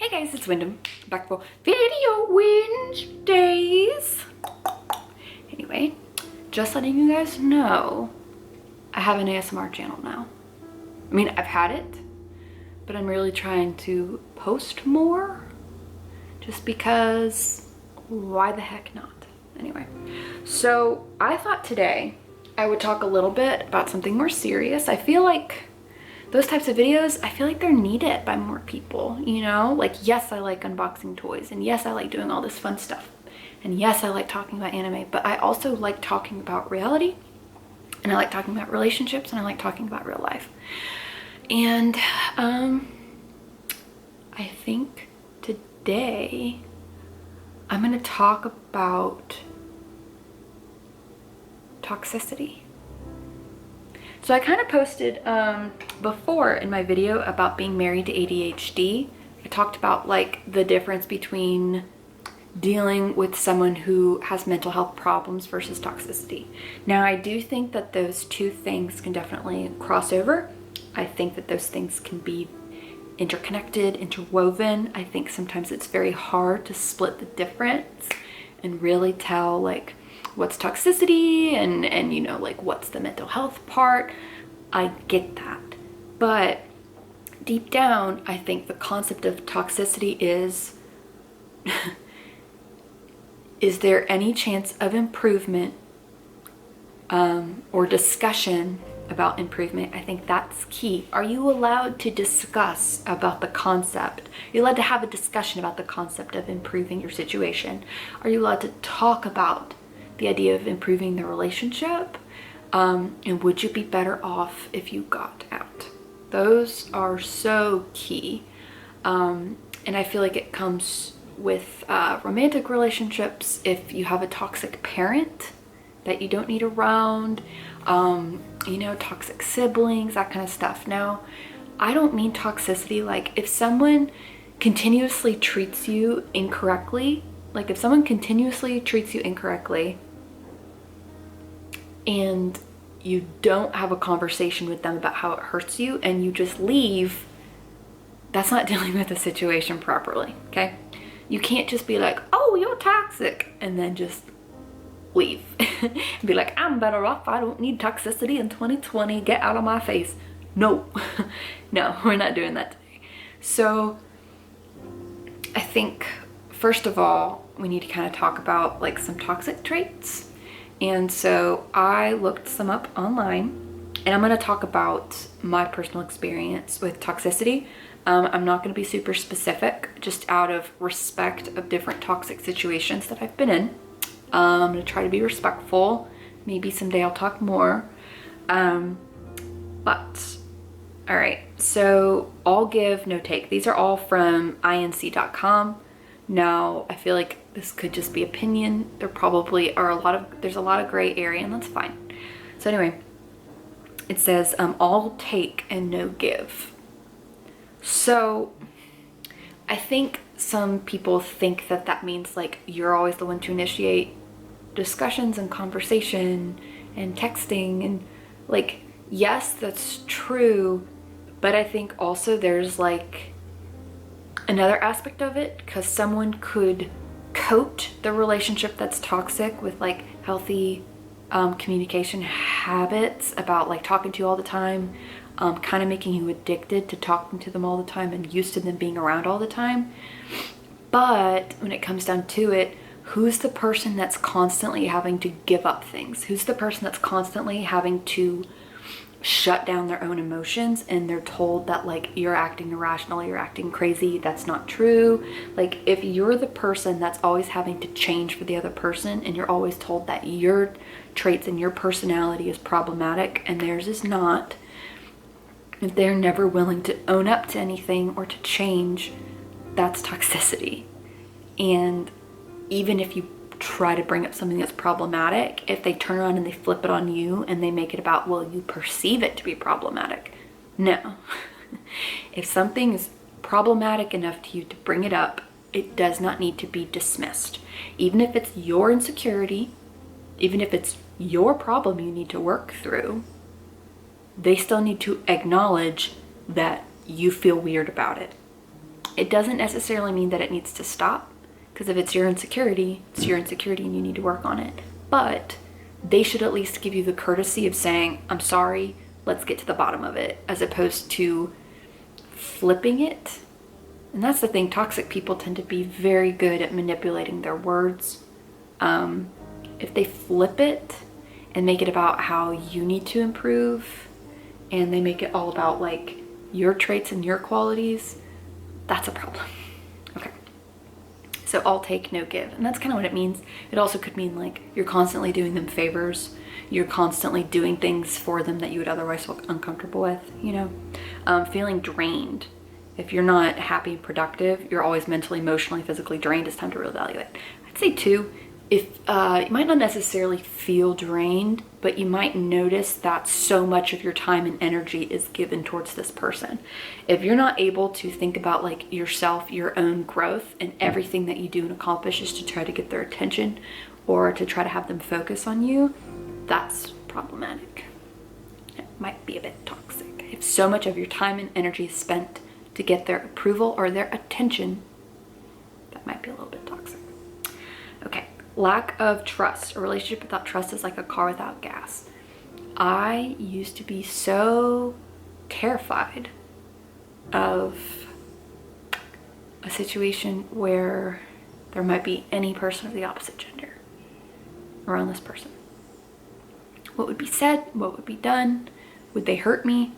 Hey guys, it's Wyndham, back for Video Wednesdays. Anyway, just letting you guys know, I have an ASMR channel now. I mean, I've had it, but I'm really trying to post more, just because why the heck not? Anyway, so I thought today I would talk a little bit about something more serious. I feel like those types of videos, I feel like they're needed by more people, you know? Like, yes, I like unboxing toys, and yes, I like doing all this fun stuff, and yes, I like talking about anime, but I also like talking about reality, and I like talking about relationships, and I like talking about real life. And I think today I'm gonna talk about toxicity. So I kind of posted before in my video about being married to ADHD. I talked about like the difference between dealing with someone who has mental health problems versus toxicity. Now, I do think that those two things can definitely cross over. I think that those things can be interconnected, interwoven. I think sometimes it's very hard to split the difference and really tell like what's toxicity and you know, like what's the mental health part. I get that, but deep down I think the concept of toxicity is is there any chance of improvement or discussion about improvement? I think that's key. Are you allowed to discuss about the concept? Are you allowed to have a discussion about the concept of improving your situation? Are you allowed to talk about the idea of improving the relationship? And would you be better off if you got out? Those are so key. And I feel like it comes with romantic relationships. If you have a toxic parent that you don't need around, you know, toxic siblings, that kind of stuff. Now, I don't mean toxicity like if someone continuously treats you incorrectly, like if someone continuously treats you incorrectly and you don't have a conversation with them about how it hurts you and you just leave, that's not dealing with the situation properly, okay? You can't just be like, oh, you're toxic, and then just leave and be like, I'm better off, I don't need toxicity in 2020, get out of my face. No, no, we're not doing that today. So I think first of all, we need to kind of talk about like some toxic traits. And so I looked some up online, and I'm going to talk about my personal experience with toxicity. I'm not going to be super specific, just out of respect of different toxic situations that I've been in. I'm going to try to be respectful. Maybe someday I'll talk more. But all right, so all give, no take. These are all from inc.com. Now, I feel like this could just be opinion. There probably are there's a lot of gray area, and that's fine. So anyway, it says all take and no give. So I think some people think that that means like you're always the one to initiate discussions and conversation and texting, and like, yes, that's true, but I think also there's like another aspect of it, because someone could coat the relationship that's toxic with like healthy communication habits about like talking to you all the time, kind of making you addicted to talking to them all the time and used to them being around all the time. But when it comes down to it, who's the person that's constantly having to give up things? Who's the person that's constantly having to shut down their own emotions, and they're told that like you're acting irrational, you're acting crazy? That's not true. Like, if you're the person that's always having to change for the other person, and you're always told that your traits and your personality is problematic and theirs is not, if they're never willing to own up to anything or to change, that's toxicity. And even if you try to bring up something that's problematic, if they turn around and they flip it on you and they make it about, well, you perceive it to be problematic. No. If something is problematic enough to you to bring it up, it does not need to be dismissed. Even if it's your insecurity, even if it's your problem you need to work through, they still need to acknowledge that you feel weird about it. It doesn't necessarily mean that it needs to stop, because if it's your insecurity and you need to work on it. But they should at least give you the courtesy of saying, I'm sorry, let's get to the bottom of it, as opposed to flipping it. And that's the thing, toxic people tend to be very good at manipulating their words. If they flip it and make it about how you need to improve, and they make it all about like your traits and your qualities, that's a problem. Okay. So all take, no give. And that's kind of what it means. It also could mean like you're constantly doing them favors. You're constantly doing things for them that you would otherwise feel uncomfortable with, you know? Feeling drained. If you're not happy and productive, you're always mentally, emotionally, physically drained, it's time to reevaluate. I'd say too, if you might not necessarily feel drained, but you might notice that so much of your time and energy is given towards this person. If you're not able to think about like yourself, your own growth, and everything that you do and accomplish is to try to get their attention or to try to have them focus on you, that's problematic. It might be a bit toxic. If so much of your time and energy is spent to get their approval or their attention, that might be a little bit toxic. Okay. Lack of trust. A relationship without trust is like a car without gas. I used to be so terrified of a situation where there might be any person of the opposite gender around this person. What would be said? What would be done? Would they hurt me?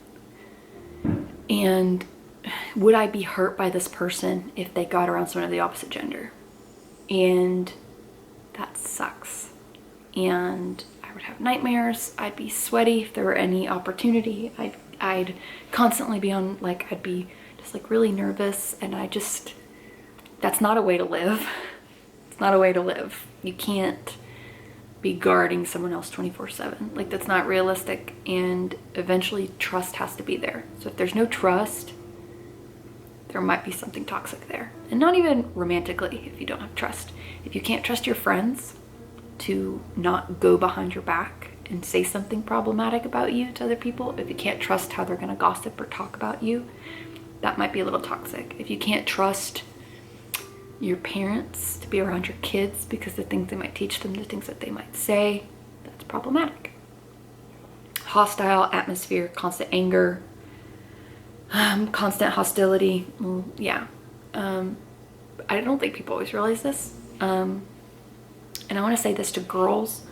And would I be hurt by this person if they got around someone of the opposite gender? And that sucks. And I would have nightmares. I'd be sweaty if there were any opportunity. I'd constantly be on, like, I'd be just like really nervous, and that's not a way to live. It's not a way to live. You can't be guarding someone else 24/7. Like, that's not realistic, and eventually trust has to be there. So if there's no trust, there might be something toxic there. And not even romantically if you don't have trust. If you can't trust your friends to not go behind your back and say something problematic about you to other people, if you can't trust how they're gonna gossip or talk about you, that might be a little toxic. If you can't trust your parents to be around your kids because the things they might teach them, the things that they might say, that's problematic. Hostile atmosphere, constant anger, constant hostility. Well, yeah. I don't think people always realize this. And I want to say this to girls.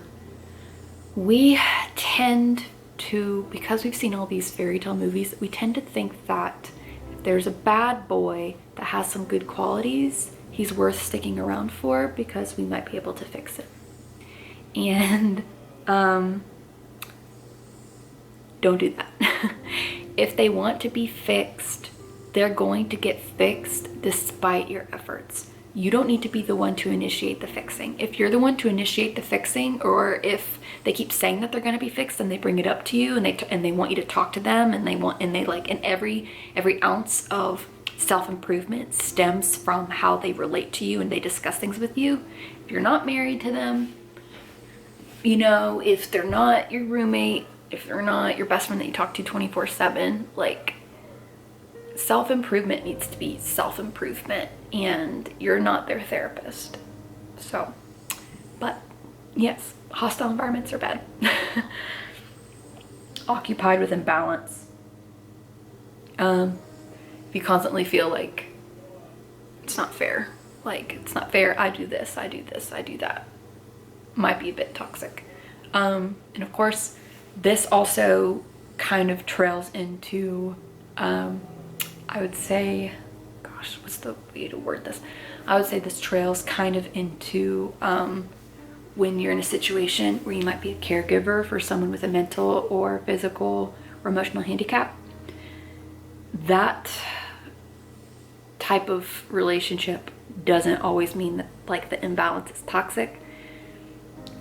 We tend to, because we've seen all these fairy tale movies, we tend to think that if there's a bad boy that has some good qualities, he's worth sticking around for because we might be able to fix it. And don't do that. If they want to be fixed, they're going to get fixed despite your efforts. You don't need to be the one to initiate the fixing. If you're the one to initiate the fixing, or if they keep saying that they're going to be fixed and they bring it up to you and they want you to talk to them, and every ounce of self-improvement stems from how they relate to you and they discuss things with you. If you're not married to them, you know, if they're not your roommate, if they're not your best friend that you talk to 24/7, like, self-improvement needs to be self-improvement, and you're not their therapist. So, but yes, hostile environments are bad. Occupied with imbalance. If you constantly feel like it's not fair, I do this, I do this, I do that, might be a bit toxic. And of course, this also kind of trails into, I would say, gosh, what's the way to word this? I would say this trails kind of into when you're in a situation where you might be a caregiver for someone with a mental or physical or emotional handicap. That type of relationship doesn't always mean that, like, the imbalance is toxic.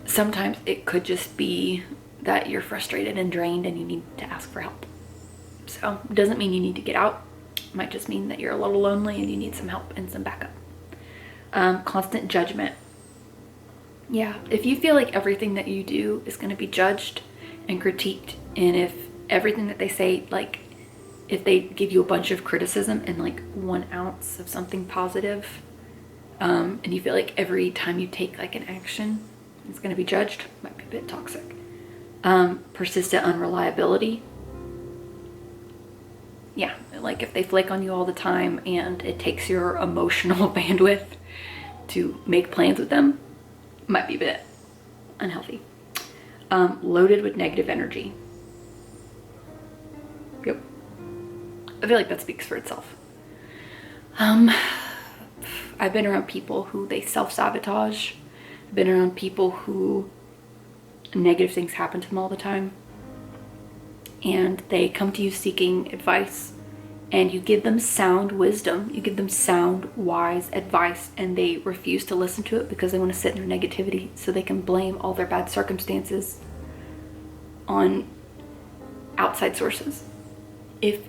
Sometimes it could just be that you're frustrated and drained and you need to ask for help. So it doesn't mean you need to get out. It might just mean that you're a little lonely and you need some help and some backup. Constant judgment. Yeah, if you feel like everything that you do is going to be judged and critiqued, and if everything that they say, like, if they give you a bunch of criticism and like 1 ounce of something positive, and you feel like every time you take like an action, it's going to be judged, might be a bit toxic. Persistent unreliability. Yeah, like if they flake on you all the time and it takes your emotional bandwidth to make plans with them, might be a bit unhealthy. Loaded with negative energy. Yep. I feel like that speaks for itself. I've been around people who they self-sabotage. I've been around people who negative things happen to them all the time. And they come to you seeking advice, and you give them sound wisdom. You give them sound, wise advice, and they refuse to listen to it because they want to sit in their negativity so they can blame all their bad circumstances on outside sources. If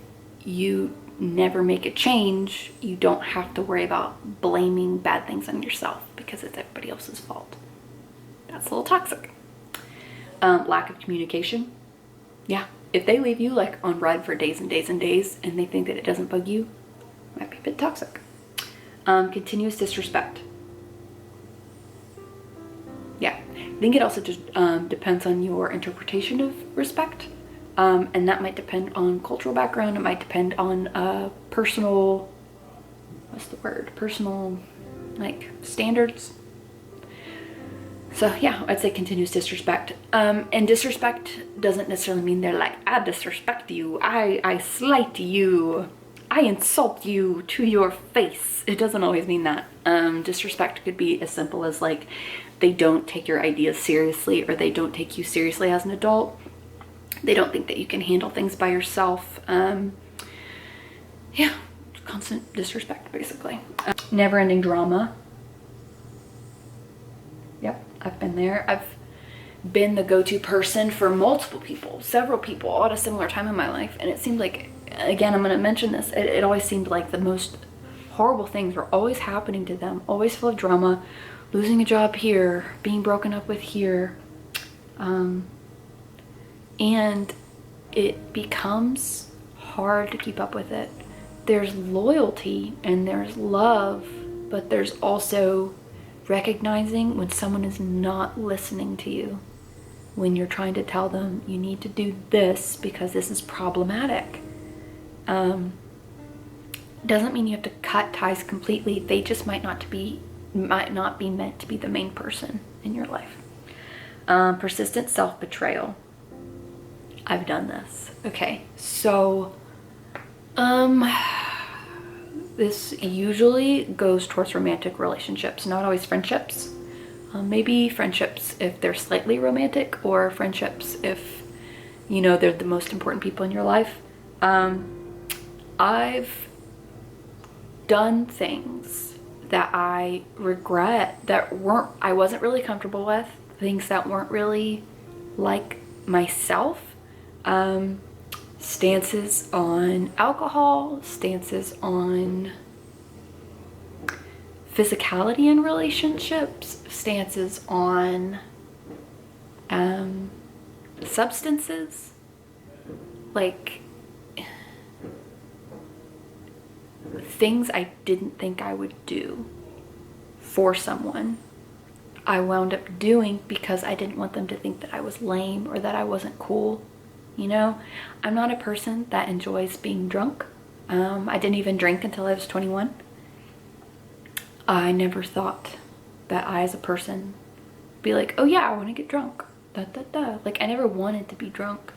you never make a change, you don't have to worry about blaming bad things on yourself because it's everybody else's fault. That's a little toxic. Lack of communication. Yeah, if they leave you like on red for days and days and days and they think that it doesn't bug you, might be a bit toxic. Continuous disrespect. Yeah, I think it also just depends on your interpretation of respect. And that might depend on cultural background. It might depend on personal, personal like standards. So yeah, I'd say continuous disrespect. And disrespect doesn't necessarily mean they're like, I disrespect you, I slight you, I insult you to your face. It doesn't always mean that. Disrespect could be as simple as like, they don't take your ideas seriously, or they don't take you seriously as an adult. They don't think that you can handle things by yourself. Yeah, constant disrespect, basically. Never-ending drama. Yep, I've been there. I've been the go-to person for multiple people, several people, all at a similar time in my life. And it seemed like, again, I'm going to mention this, it always seemed like the most horrible things were always happening to them, always full of drama, losing a job here, being broken up with here. And it becomes hard to keep up with it. There's loyalty and there's love, but there's also recognizing when someone is not listening to you, when you're trying to tell them you need to do this because this is problematic. Doesn't mean you have to cut ties completely. They just might not be meant to be the main person in your life. Persistent self-betrayal. I've done this. Okay, so this usually goes towards romantic relationships, not always friendships. Maybe friendships if they're slightly romantic, or friendships if, you know, they're the most important people in your life. I've done things that I regret, that I wasn't really comfortable with, things that weren't really like myself. Stances on alcohol, stances on physicality in relationships, stances on substances, like things I didn't think I would do for someone, I wound up doing because I didn't want them to think that I was lame or that I wasn't cool. You know, I'm not a person that enjoys being drunk. I didn't even drink until I was 21. I never thought that I, as a person, be like, oh yeah, I want to get drunk. Da, da, da. Like, I never wanted to be drunk.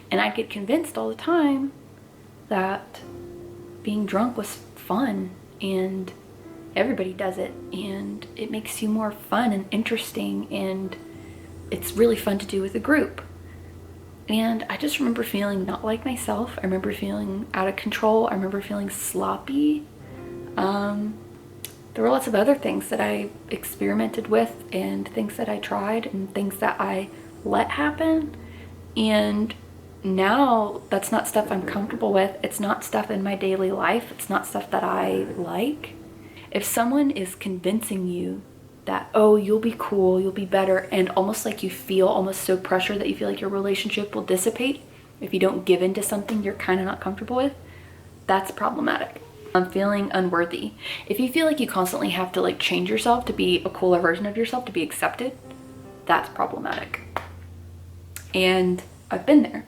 And I'd get convinced all the time that being drunk was fun, and everybody does it, and it makes you more fun and interesting, and it's really fun to do with a group. And I just remember feeling not like myself. I remember feeling out of control. I remember feeling sloppy. There were lots of other things that I experimented with, and things that I tried, and things that I let happen. And now that's not stuff I'm comfortable with. It's not stuff in my daily life. It's not stuff that I like. If someone is convincing you that, oh, you'll be cool, you'll be better, and almost like you feel almost so pressured that you feel like your relationship will dissipate if you don't give in to something you're kind of not comfortable with, That's problematic. I'm feeling unworthy. If you feel like you constantly have to like change yourself to be a cooler version of yourself to be accepted, that's problematic. And I've been there.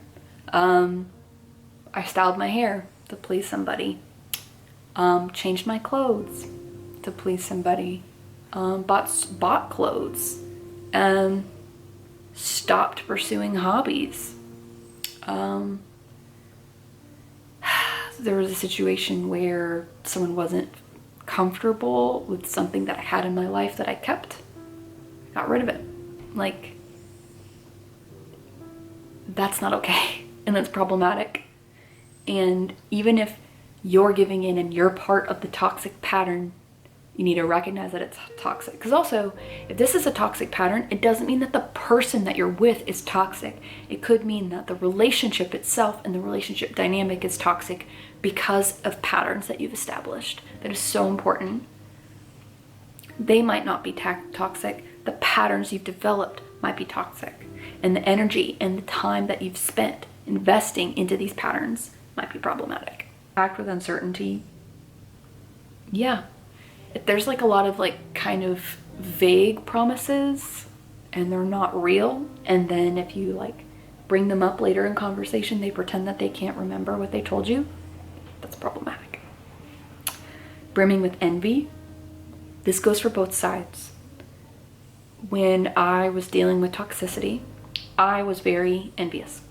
I styled my hair to please somebody. Changed my clothes to please somebody. Bought clothes. Stopped pursuing hobbies. There was a situation where someone wasn't comfortable with something that I had in my life that I kept. Got rid of it. Like, that's not okay, and that's problematic. And even if you're giving in and you're part of the toxic pattern, you need to recognize that it's toxic. Because also, if this is a toxic pattern, it doesn't mean that the person that you're with is toxic. It could mean that the relationship itself and the relationship dynamic is toxic because of patterns that you've established. That is so important. They might not be toxic. The patterns you've developed might be toxic. And the energy and the time that you've spent investing into these patterns might be problematic. Act with uncertainty. Yeah. If there's like a lot of like kind of vague promises and they're not real, and then if you like bring them up later in conversation, they pretend that they can't remember what they told you, that's problematic. Brimming with envy. This goes for both sides. When I was dealing with toxicity, I was very envious.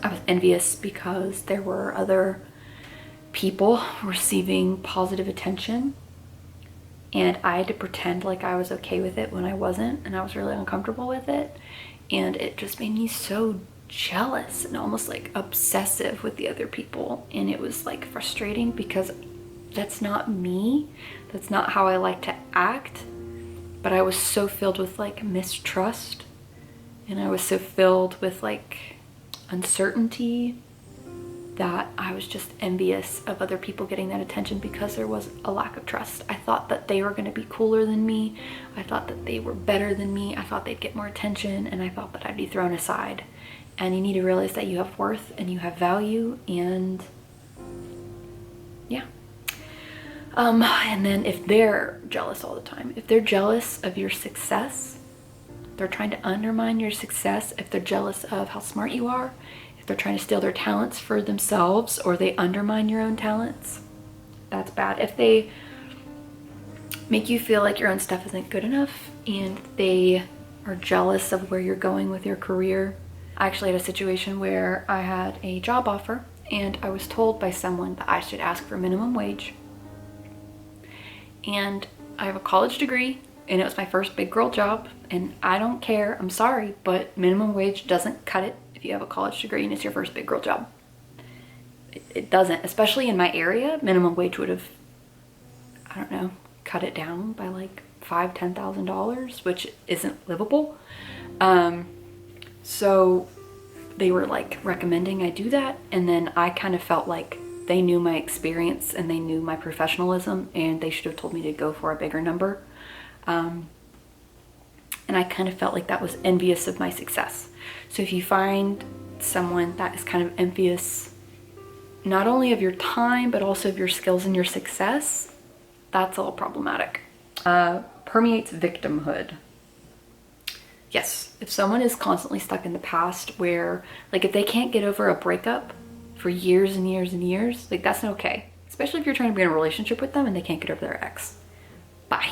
I was envious because there were other people receiving positive attention, and I had to pretend like I was okay with it when I wasn't, and I was really uncomfortable with it, and it just made me so jealous and almost like obsessive with the other people. And it was like frustrating because that's not me. That's not how I like to act. But I was so filled with like mistrust, and I was so filled with like uncertainty that I was just envious of other people getting that attention because there was a lack of trust. I thought that they were going to be cooler than me. I thought that they were better than me. I thought they'd get more attention, and I thought that I'd be thrown aside. And you need to realize that you have worth and you have value, and yeah. And then if they're jealous all the time, if they're jealous of your success, they're trying to undermine your success, if they're jealous of how smart you are, if they're trying to steal their talents for themselves, or they undermine your own talents, that's bad. If they make you feel like your own stuff isn't good enough and they are jealous of where you're going with your career. I actually had a situation where I had a job offer and I was told by someone that I should ask for minimum wage. And I have a college degree and it was my first big girl job, and I don't care, I'm sorry, but minimum wage doesn't cut it if you have a college degree and it's your first big girl job. It doesn't, especially in my area. Minimum wage would have, I don't know, cut it down by like $5,000, $10,000, which isn't livable. So they were like recommending I do that, and then I kind of felt like they knew my experience and they knew my professionalism, and they should have told me to go for a bigger number. And I kind of felt like that was envious of my success. So if you find someone that is kind of envious, not only of your time, but also of your skills and your success, that's all problematic. Permeates victimhood. Yes, if someone is constantly stuck in the past where, like, if they can't get over a breakup for years and years and years, like, that's not okay. Especially if you're trying to be in a relationship with them and they can't get over their ex. Bye.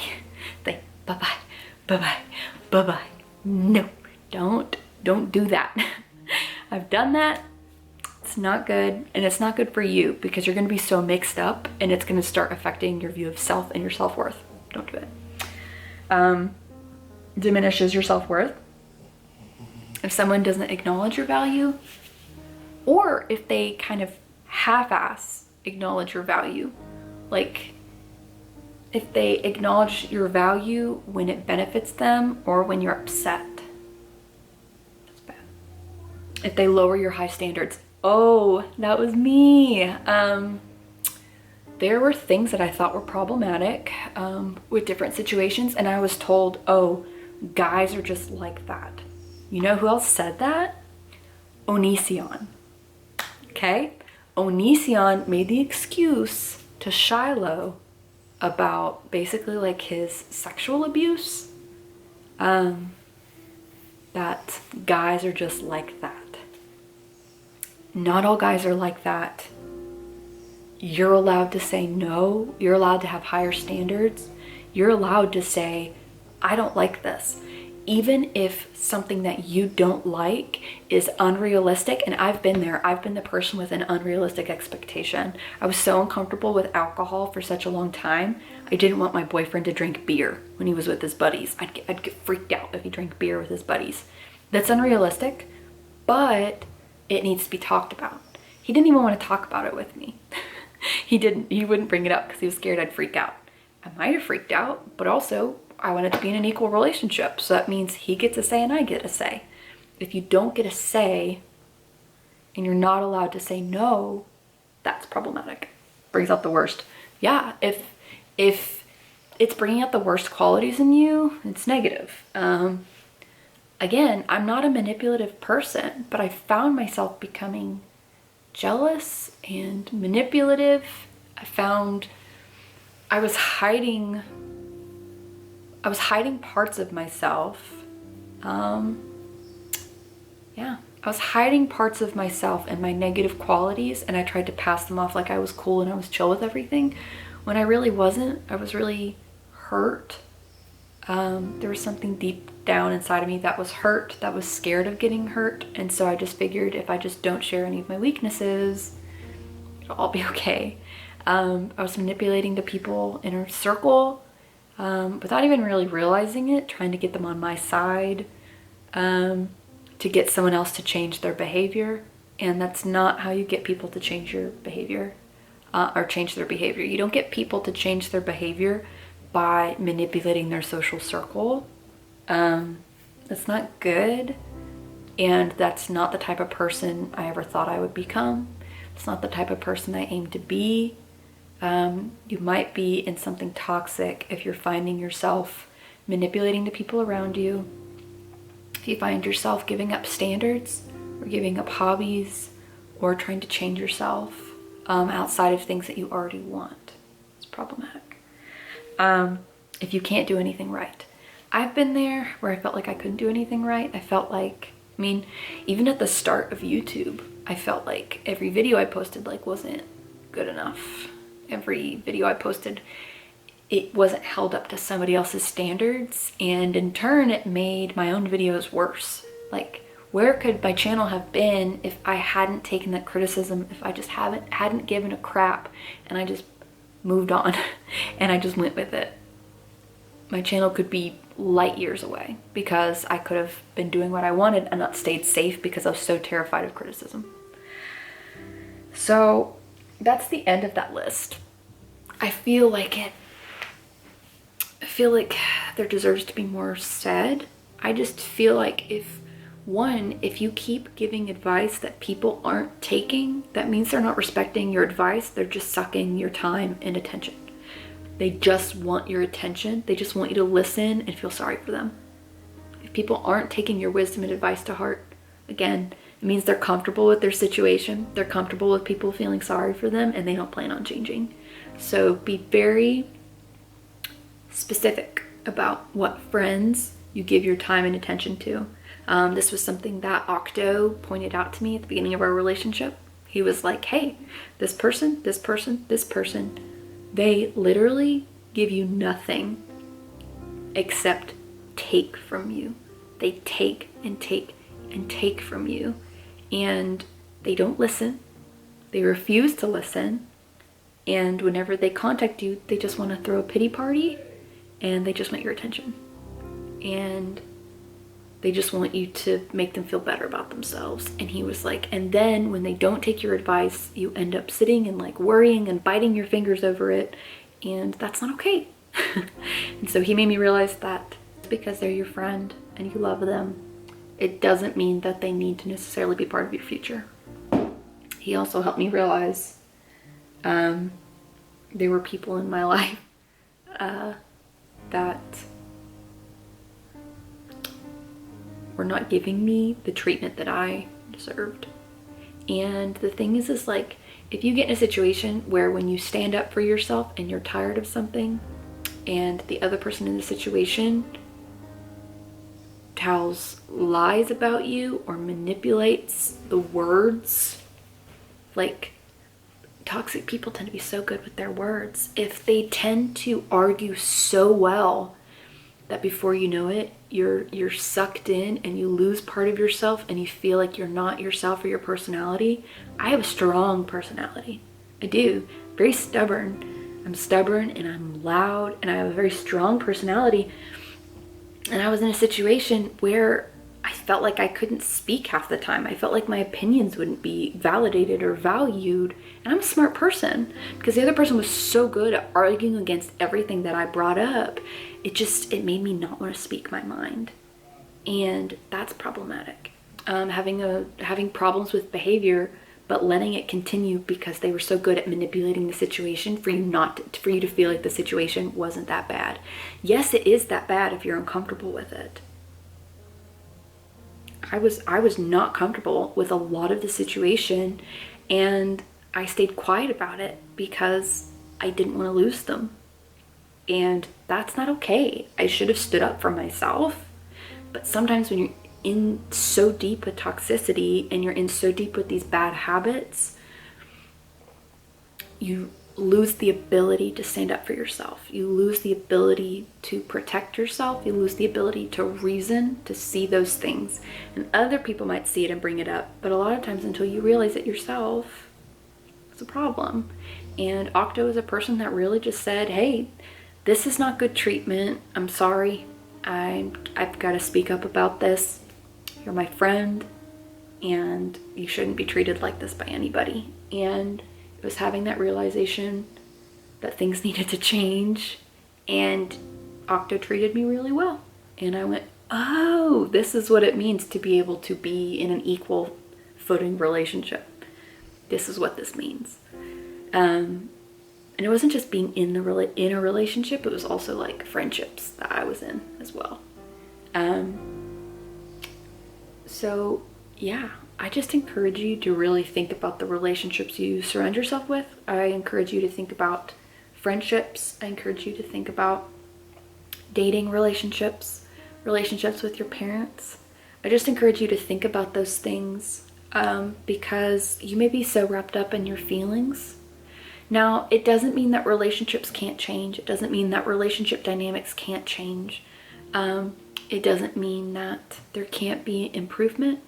Like, bye-bye, bye-bye, bye-bye. No, don't do that. I've done that. It's not good, and it's not good for you because you're going to be so mixed up and it's going to start affecting your view of self and your self-worth. Don't do it. Diminishes your self-worth. If someone doesn't acknowledge your value, or if they kind of half-ass acknowledge your value, like if they acknowledge your value when it benefits them or when you're upset. That's bad. If they lower your high standards. Oh, that was me. There were things that I thought were problematic with different situations, and I was told, oh, guys are just like that. You know who else said that? Onision. Okay? Onision made the excuse to Shiloh about basically like his sexual abuse. That guys are just like that. Not all guys are like that. You're allowed to say no. You're allowed to have higher standards. You're allowed to say, I don't like this. Even if something that you don't like is unrealistic, and I've been there. I've been the person with an unrealistic expectation. I was so uncomfortable with alcohol for such a long time. I didn't want my boyfriend to drink beer when he was with his buddies. I'd get freaked out if he drank beer with his buddies. That's unrealistic, but it needs to be talked about. He didn't even want to talk about it with me. He wouldn't bring it up because he was scared I'd freak out. I might have freaked out, but also I wanted to be in an equal relationship. So that means he gets a say and I get a say. If you don't get a say and you're not allowed to say no, that's problematic. Brings out the worst. Yeah, if it's bringing out the worst qualities in you, it's negative. Again, I'm not a manipulative person, but I found myself becoming jealous and manipulative. I found I was hiding parts of myself. Yeah, I was hiding parts of myself and my negative qualities, and I tried to pass them off like I was cool and I was chill with everything, when I really wasn't. I was really hurt. There was something deep down inside of me that was hurt, that was scared of getting hurt, and so I just figured if I just don't share any of my weaknesses, it'll all be okay. I was manipulating the people in our circle without even really realizing it, trying to get them on my side, to get someone else to change their behavior. And that's not how you get people to change your behavior, or change their behavior. You don't get people to change their behavior by manipulating their social circle. That's not good. And that's not the type of person I ever thought I would become. It's not the type of person I aim to be. You might be in something toxic if you're finding yourself manipulating the people around you. If you find yourself giving up standards or giving up hobbies or trying to change yourself outside of things that you already want, it's problematic. If you can't do anything right. I've been there where I felt like I couldn't do anything right. I felt like, I mean, even at the start of YouTube, I felt like every video I posted wasn't good enough. Every video I posted, it wasn't held up to somebody else's standards, and in turn it made my own videos worse. Like, where could my channel have been if I hadn't taken that criticism, if I just hadn't given a crap and I just moved on and I just went with it? My channel could be light years away because I could have been doing what I wanted and not stayed safe because I was so terrified of criticism. So that's the end of that list. I feel like there deserves to be more said. I just feel like if you keep giving advice that people aren't taking, that means they're not respecting your advice. They're just sucking your time and attention. They just want your attention. They just want you to listen and feel sorry for them. If people aren't taking your wisdom and advice to heart, again, it means they're comfortable with their situation. They're comfortable with people feeling sorry for them, and they don't plan on changing. So be very specific about what friends you give your time and attention to. This was something that Octo pointed out to me at the beginning of our relationship. He was like, hey, this person, they literally give you nothing except take from you. They take and take and take from you, and they don't listen. They refuse to listen. And whenever they contact you, they just want to throw a pity party, and they just want your attention. And they just want you to make them feel better about themselves. And he was like, and then when they don't take your advice, you end up sitting and worrying and biting your fingers over it. And that's not okay. And so he made me realize that because they're your friend and you love them, it doesn't mean that they need to necessarily be part of your future. He also helped me realize there were people in my life that were not giving me the treatment that I deserved. And the thing is like, if you get in a situation where when you stand up for yourself and you're tired of something, and the other person in the situation tells lies about you or manipulates the words, like, toxic people tend to be so good with their words. If they tend to argue so well that before you know it, you're sucked in and you lose part of yourself and you feel like you're not yourself or your personality. I have a strong personality. I do. Very stubborn. I'm stubborn and I'm loud and I have a very strong personality. And I was in a situation where I felt like I couldn't speak half the time. I felt like my opinions wouldn't be validated or valued. And I'm a smart person, because the other person was so good at arguing against everything that I brought up. It made me not want to speak my mind. And that's problematic. Having problems with behavior, but letting it continue because they were so good at manipulating the situation for you to feel like the situation wasn't that bad. Yes, it is that bad if you're uncomfortable with it. I was not comfortable with a lot of the situation, and I stayed quiet about it because I didn't want to lose them. And that's not okay. I should have stood up for myself. But sometimes when you're in so deep with toxicity and you're in so deep with these bad habits, you lose the ability to stand up for yourself. You lose the ability to protect yourself. You lose the ability to reason, to see those things. And other people might see it and bring it up, but a lot of times until you realize it yourself, it's a problem. And Octo is a person that really just said, hey, this is not good treatment. I'm sorry. I've got to speak up about this. You're my friend, and you shouldn't be treated like this by anybody. And it was having that realization that things needed to change, and Octo treated me really well. And I went, oh, this is what it means to be able to be in an equal footing relationship. This is what this means. And it wasn't just being in a relationship, it was also like friendships that I was in as well. So yeah, I just encourage you to really think about the relationships you surround yourself with. I encourage you to think about friendships. I encourage you to think about dating relationships, relationships with your parents. I just encourage you to think about those things because you may be so wrapped up in your feelings. Now, it doesn't mean that relationships can't change. It doesn't mean that relationship dynamics can't change. It doesn't mean that there can't be improvement.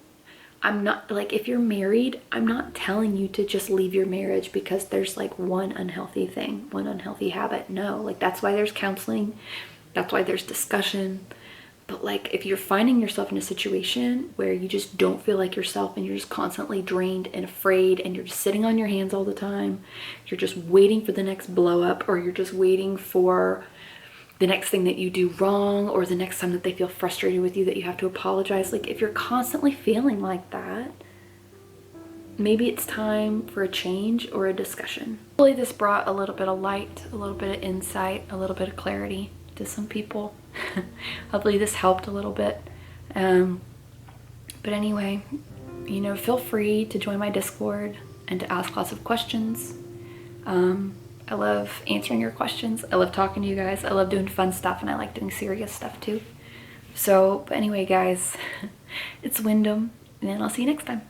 I'm not, like, if you're married, I'm not telling you to just leave your marriage because there's like one unhealthy thing, one unhealthy habit. No, like that's why there's counseling. That's why there's discussion. But like, if you're finding yourself in a situation where you just don't feel like yourself and you're just constantly drained and afraid and you're just sitting on your hands all the time, you're just waiting for the next blow up, or you're just waiting for the next thing that you do wrong, or the next time that they feel frustrated with you that you have to apologize. Like, if you're constantly feeling like that, maybe it's time for a change or a discussion. Hopefully this brought a little bit of light, a little bit of insight, a little bit of clarity to some people. Hopefully this helped a little bit. But anyway, you know, feel free to join my Discord and to ask lots of questions. I love answering your questions. I love talking to you guys. I love doing fun stuff, and I like doing serious stuff too. So, but anyway, guys, it's Wyndham, and I'll see you next time.